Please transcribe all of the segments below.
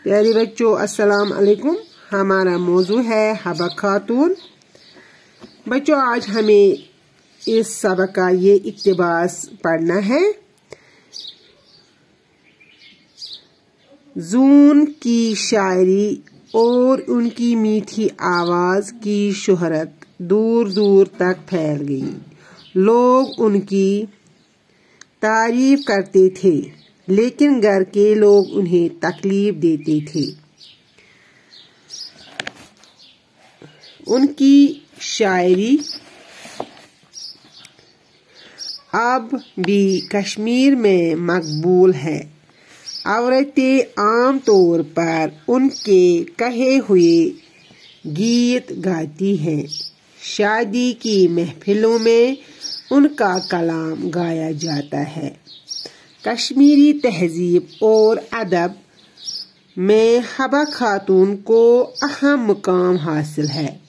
प्यारे बच्चों, अस्सलाम अलैकुम। हमारा मौजू है हबा खातून। बच्चों, आज हमें इस सबक का ये इक्तिबास पढ़ना है। जून की शायरी और उनकी मीठी आवाज की शोहरत दूर दूर तक फैल गई। लोग उनकी तारीफ करते थे, लेकिन घर के लोग उन्हें तकलीफ देते थे। उनकी शायरी अब भी कश्मीर में मकबूल है। औरतें आम तौर पर उनके कहे हुए गीत गाती हैं। शादी की महफिलों में उनका कलाम गाया जाता है। कश्मीरी तहजीब और अदब में हबा खातून को अहम मुकाम हासिल है।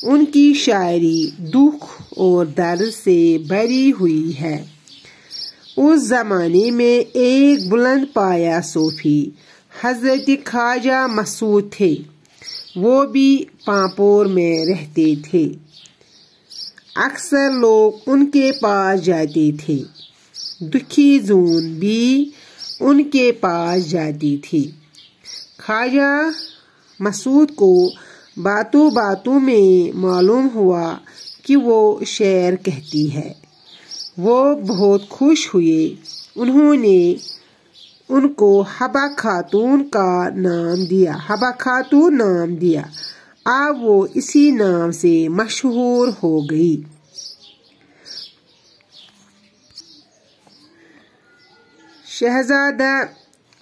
उनकी शायरी दुख और दर्द से भरी हुई है। उस जमाने में एक बुलंद पाया सूफी हजरत ख्वाजा मसूद थे। वो भी पांपोर में रहते थे। अक्सर लोग उनके पास जाते थे। दुखी जून भी उनके पास जाती थी। ख्वाजा मसूद को बातों बातों में मालूम हुआ कि वो शेर कहती है। वो बहुत खुश हुए। उन्होंने उनको हबा खातून नाम दिया। अब वो इसी नाम से मशहूर हो गई। शहजादा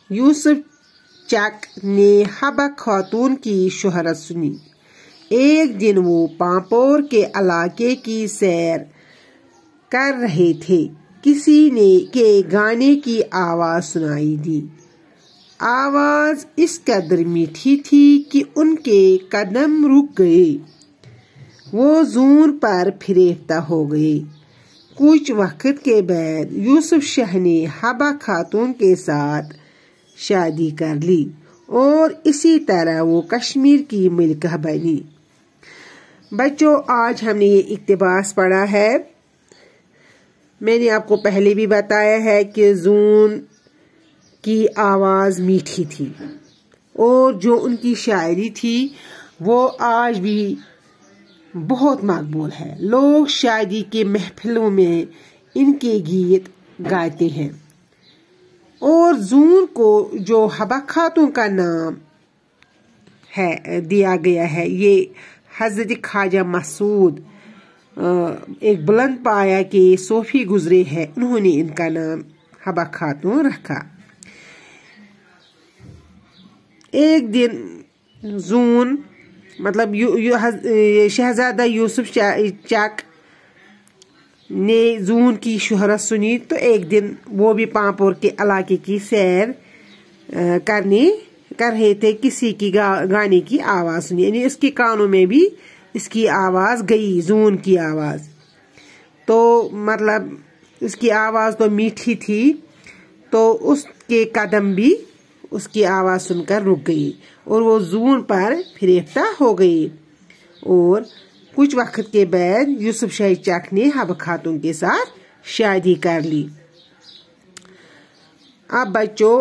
यूसुफ चक ने हबा खातून की शोहरत सुनी। एक दिन वो पांपोर के इलाके की सैर कर रहे थे। किसी ने के गाने की आवाज सुनाई दी। आवाज इस कदर मीठी थी कि उनके कदम रुक गए। वो जून पर फिरेफ्ता हो गए। कुछ वक्त के बाद यूसुफ शाह ने हबा खातून के साथ शादी कर ली और इसी तरह वो कश्मीर की मलिका बनी। बच्चों, आज हमने ये इक्तिबास पढ़ा है। मैंने आपको पहले भी बताया है कि जून की आवाज मीठी थी और जो उनकी शायरी थी वो आज भी बहुत मकबूल है। लोग शादी के महफिलों में इनके गीत गाते हैं। और जून को जो हबा खातून का नाम है दिया गया है, ये हजरत ख्वाजा मसूद एक बुलंद पाया के सूफी गुजरे हैं। उन्होंने इनका नाम हबा खातून रखा। एक दिन जून मतलब शहजादा यूसुफ चक ने जून की शोहरत सुनी, तो एक दिन वो भी पांपोर के इलाके की सैर कर रहे थे। किसी की गाने की आवाज सुनी, यानी इसके कानों में भी इसकी आवाज गई, जून की आवाज। तो मतलब उसकी आवाज तो मीठी थी, तो उसके कदम भी उसकी आवाज सुनकर रुक गई और वो जून पर फिरेफ्ता हो गई। और कुछ वक्त के बाद यूसुफ शाह चक ने हबा खातून के साथ शादी कर ली। अब बच्चों,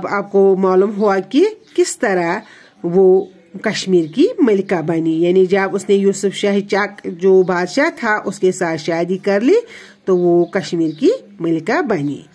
आपको मालूम हुआ कि किस तरह वो कश्मीर की मलिका बनी। यानी जब उसने यूसुफ शाह चक जो बादशाह था उसके साथ शादी कर ली, तो वो कश्मीर की मलिका बनी।